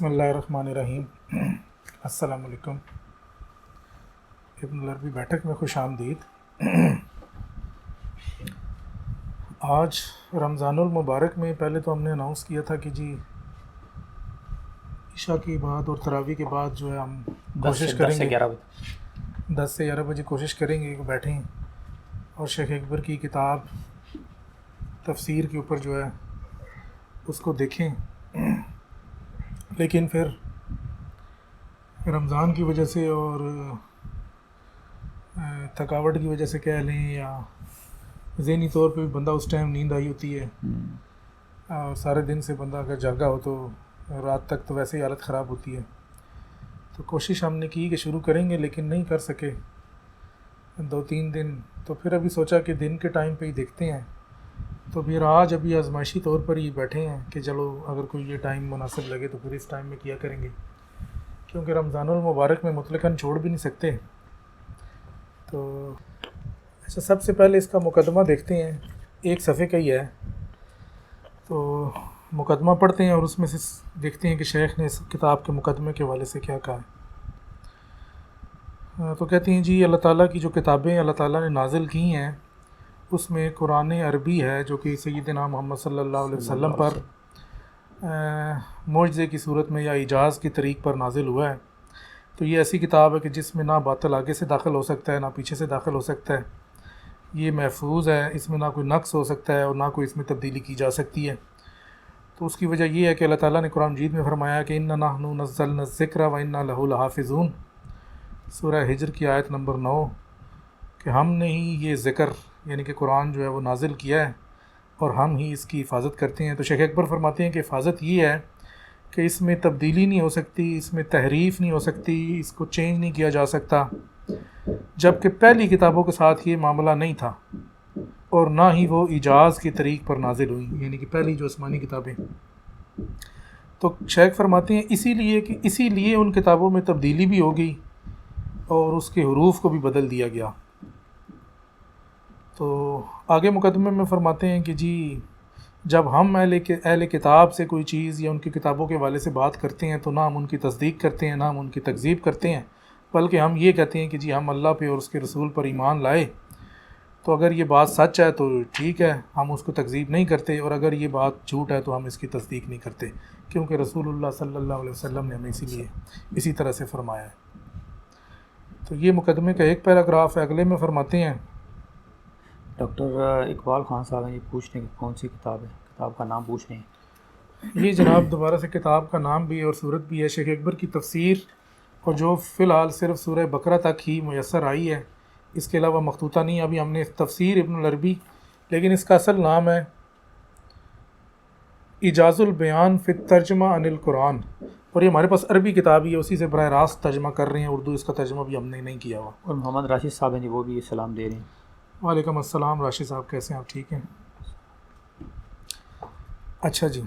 اللہ الرحمن الرحیم۔ السلام علیکم۔ ابن العربی بیٹھک میں خوش آمدید۔ آج رمضان المبارک میں پہلے تو ہم نے اناؤنس کیا تھا کہ جی عشاء کے بعد اور تراویح کے بعد جو ہے ہم کوشش کریں گے 10 سے 11 بجے کوشش کریں گے کہ بیٹھیں اور شیخ اکبر کی کتاب تفسیر کے اوپر جو ہے اس کو دیکھیں، لیکن پھر رمضان کی وجہ سے اور تھکاوٹ کی وجہ سے کہہ لیں یا ذہنی طور پہ بھی بندہ اس ٹائم نیند آئی ہوتی ہے اور سارے دن سے بندہ اگر جاگا ہو تو رات تک تو ویسے ہی حالت خراب ہوتی ہے، تو کوشش ہم نے کی کہ شروع کریں گے لیکن نہیں کر سکے 2-3 دن، تو پھر ابھی سوچا کہ دن کے ٹائم پہ ہی دیکھتے ہیں، تو پھر آج ابھی آزمائشی طور پر ہی بیٹھے ہیں کہ چلو اگر کوئی یہ ٹائم مناسب لگے تو پھر اس ٹائم میں کیا کریں گے، کیونکہ رمضان المبارک میں مطلقاً چھوڑ بھی نہیں سکتے۔ تو اچھا، سب سے پہلے اس کا مقدمہ دیکھتے ہیں، ایک صفحے کا ہی ہے، تو مقدمہ پڑھتے ہیں اور اس میں سے دیکھتے ہیں کہ شیخ نے اس کتاب کے مقدمے کے حوالے سے کیا کہا ہے۔ تو کہتے ہیں جی اللہ تعالیٰ کی جو کتابیں اللہ تعالیٰ نے نازل کی ہیں اس میں قرآن عربی ہے جو کہ سیدنا محمد صلی اللہ علیہ وسلم پر معجزے کی صورت میں یا اعجاز کی طریق پر نازل ہوا ہے، تو یہ ایسی کتاب ہے کہ جس میں نہ باطل آگے سے داخل ہو سکتا ہے نہ پیچھے سے داخل ہو سکتا ہے، یہ محفوظ ہے، اس میں نہ کوئی نقص ہو سکتا ہے اور نہ کوئی اس میں تبدیلی کی جا سکتی ہے۔ تو اس کی وجہ یہ ہے کہ اللہ تعالیٰ نے قرآن مجید میں فرمایا کہ اِنَّا نَحْنُ نَزَّلْنَا الذِّكْرَ وَإِنَّا لَهُ لَحَافِظُونَ، سورہ ہجر کی آیت نمبر 9، کہ ہم نے ہی یہ ذکر یعنی کہ قرآن جو ہے وہ نازل کیا ہے اور ہم ہی اس کی حفاظت کرتے ہیں۔ تو شیخ اکبر فرماتے ہیں کہ حفاظت یہ ہے کہ اس میں تبدیلی نہیں ہو سکتی، اس میں تحریف نہیں ہو سکتی، اس کو چینج نہیں کیا جا سکتا، جبکہ پہلی کتابوں کے ساتھ یہ معاملہ نہیں تھا اور نہ ہی وہ اعجاز کی طریق پر نازل ہوئی، یعنی کہ پہلی جو آسمانی کتابیں۔ تو شیخ فرماتے ہیں اسی لیے ان کتابوں میں تبدیلی بھی ہو گئی اور اس کے حروف کو بھی بدل دیا گیا۔ تو آگے مقدمے میں فرماتے ہیں کہ جی جب ہم اہل کتاب سے کوئی چیز یا ان کی کتابوں کے حوالے سے بات کرتے ہیں تو نہ ہم ان کی تصدیق کرتے ہیں نہ ہم ان کی تکذیب کرتے ہیں، بلکہ ہم یہ کہتے ہیں کہ جی ہم اللہ پہ اور اس کے رسول پر ایمان لائے، تو اگر یہ بات سچ ہے تو ٹھیک ہے، ہم اس کو تکذیب نہیں کرتے، اور اگر یہ بات جھوٹ ہے تو ہم اس کی تصدیق نہیں کرتے، کیونکہ رسول اللہ صلی اللہ علیہ وسلم نے ہمیں اسی طرح سے فرمایا ہے۔ تو یہ مقدمے کا ایک پیراگراف ہے۔ اگلے میں فرماتے ہیں ڈاکٹر اقبال خان صاحب ہیں، یہ پوچھ رہے ہیں کہ کون سی کتاب ہے، کتاب کا نام پوچھ رہے ہیں۔ یہ جناب دوبارہ سے کتاب کا نام بھی اور صورت بھی ہے شیخ اکبر کی تفسیر، اور جو فی الحال صرف سورہ بقرہ تک ہی میسر آئی ہے، اس کے علاوہ مخطوطہ نہیں۔ ابھی ہم نے تفسیر ابن العربی، لیکن اس کا اصل نام ہے اعجاز البیان فی الترجمہ عن القرآن، اور یہ ہمارے پاس عربی کتاب ہی ہے، اسی سے براہ راست ترجمہ کر رہے ہیں، اردو اس کا ترجمہ بھی ہم نے نہیں کیا ہوا۔ اور محمد راشد صاحب ہیں جی، وہ بھی سلام دے رہے ہیں۔ وعلیکم السلام راشد صاحب، کیسے ہیں آپ؟ ٹھیک ہیں؟ اچھا جی،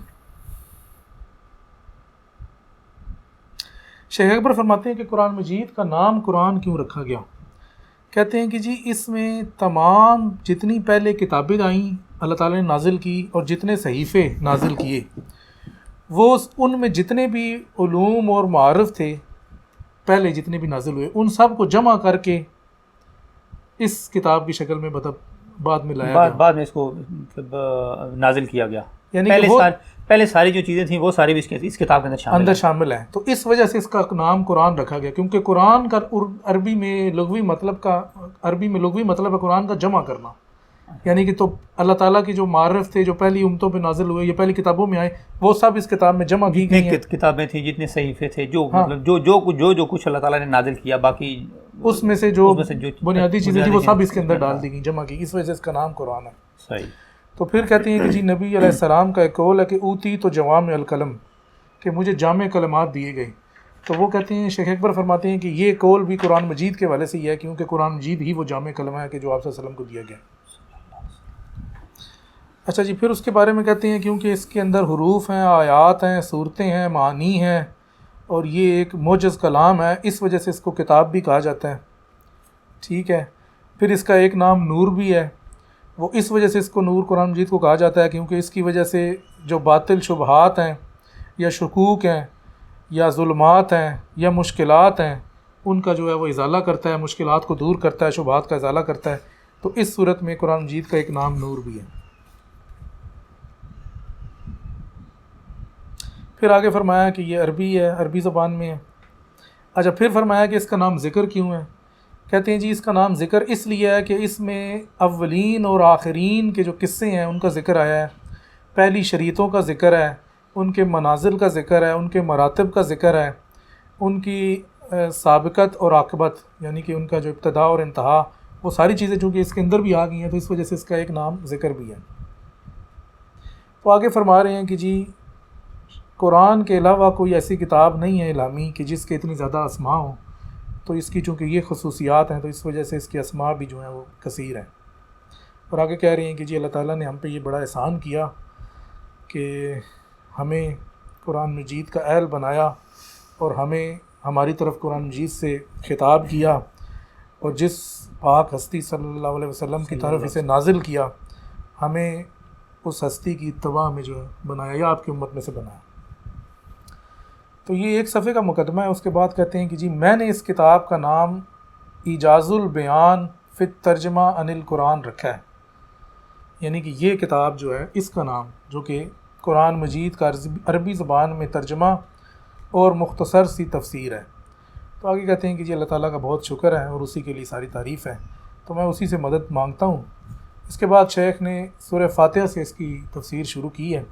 شیخ اکبر فرماتے ہیں کہ قرآن مجید کا نام قرآن کیوں رکھا گیا؟ کہتے ہیں کہ جی اس میں تمام جتنی پہلے کتابیں آئیں اللہ تعالیٰ نے نازل کی اور جتنے صحیفے نازل کیے، وہ ان میں جتنے بھی علوم اور معارف تھے پہلے جتنے بھی نازل ہوئے، ان سب کو جمع کر کے اس کتاب کی شکل میں بعد میں لایا گیا، بعد میں اس کو مطلب نازل کیا گیا، یعنی پہلے ساری جو چیزیں تھیں وہ ساری بھی اس کتاب کے اندر شامل ہیں۔ تو اس وجہ سے اس کا نام قرآن رکھا گیا، کیونکہ قرآن کا عربی میں لغوی مطلب ہے قرآن کا جمع کرنا، یعنی کہ تو اللہ تعالیٰ کی جو معارف تھے جو پہلی امتوں پہ نازل ہوئے یا پہلی کتابوں میں آئے، وہ سب اس کتاب میں جمع کی گئی ہیں۔ کتابیں تھیں، جتنے صحیفے تھے، جو مطلب جو کچھ اللہ تعالیٰ نے نازل کیا، باقی اس میں سے جو بنیادی چیزیں تھیں وہ سب اس کے اندر ڈال دی گئی، جمع کی، اس وجہ سے اس کا نام قرآن ہے۔ صحیح۔ تو پھر کہتے ہیں کہ جی نبی علیہ السلام کا ایک قول ہے کہ اوتی تو جوامع الکلم، کہ مجھے جامع کلمات دیے گئے۔ تو وہ کہتے ہیں، شیخ اکبر فرماتے ہیں کہ یہ قول بھی قرآن مجید کے حوالے سے ہی ہے، کیونکہ قرآن مجید ہی وہ جامع کلمہ ہے کہ جو آپ صلی اللہ علیہ وسلم کو دیا گیا۔ اچھا جی، پھر اس کے بارے میں کہتے ہیں کیونکہ اس کے اندر حروف ہیں، آیات ہیں، صورتیں ہیں، معانی ہیں، اور یہ ایک معجز کلام ہے، اس وجہ سے اس کو کتاب بھی کہا جاتا ہے۔ ٹھیک ہے، پھر اس کا ایک نام نور بھی ہے، وہ اس وجہ سے اس کو نور قرآن مجید کو کہا جاتا ہے کیونکہ اس کی وجہ سے جو باطل شبہات ہیں یا شکوک ہیں یا ظلمات ہیں یا مشکلات ہیں ان کا جو ہے وہ ازالہ کرتا ہے، مشکلات کو دور کرتا ہے، شبہات کا ازالہ کرتا ہے. تو اس صورت میں قرآن مجید کا ایک نام نور بھی ہے. پھر آگے فرمایا کہ یہ عربی ہے، عربی زبان میں ہے. اچھا پھر فرمایا کہ اس کا نام ذکر کیوں ہے؟ کہتے ہیں جی اس کا نام ذکر اس لیے ہے کہ اس میں اولین اور آخرین کے جو قصے ہیں ان کا ذکر آیا ہے، پہلی شریعتوں کا ذکر ہے، ان کے منازل کا ذکر ہے، ان کے مراتب کا ذکر ہے، ان کی سابقت اور عاقبت یعنی کہ ان کا جو ابتدا اور انتہا، وہ ساری چیزیں چونکہ اس کے اندر بھی آ گئی ہیں تو اس وجہ سے اس کا ایک نام ذکر بھی ہے. تو آگے فرما رہے ہیں کہ جی قرآن کے علاوہ کوئی ایسی کتاب نہیں ہے الہامی کہ جس کے اتنی زیادہ اسماء ہوں، تو اس کی چونکہ یہ خصوصیات ہیں تو اس وجہ سے اس کی اسماء بھی جو ہیں وہ کثیر ہیں. اور آگے کہہ رہے ہیں کہ جی اللہ تعالیٰ نے ہم پہ یہ بڑا احسان کیا کہ ہمیں قرآن مجید کا اہل بنایا اور ہمیں ہماری طرف قرآن مجید سے خطاب کیا، اور جس پاک ہستی صلی اللہ علیہ وسلم کی طرف اسے نازل کیا، ہمیں اس ہستی کی اتباع میں جو ہے بنایا یا آپ کی امت میں سے بنایا. تو یہ ایک صفحے کا مقدمہ ہے. اس کے بعد کہتے ہیں کہ جی میں نے اس کتاب کا نام ایجاز البیان فی الترجمہ عن القرآن رکھا ہے، یعنی کہ یہ کتاب جو ہے اس کا نام جو کہ قرآن مجید کا عربی زبان میں ترجمہ اور مختصر سی تفسیر ہے. تو آگے کہتے ہیں کہ جی اللہ تعالیٰ کا بہت شکر ہے اور اسی کے لیے ساری تعریف ہے، تو میں اسی سے مدد مانگتا ہوں. اس کے بعد شیخ نے سورہ فاتحہ سے اس کی تفسیر شروع کی ہے.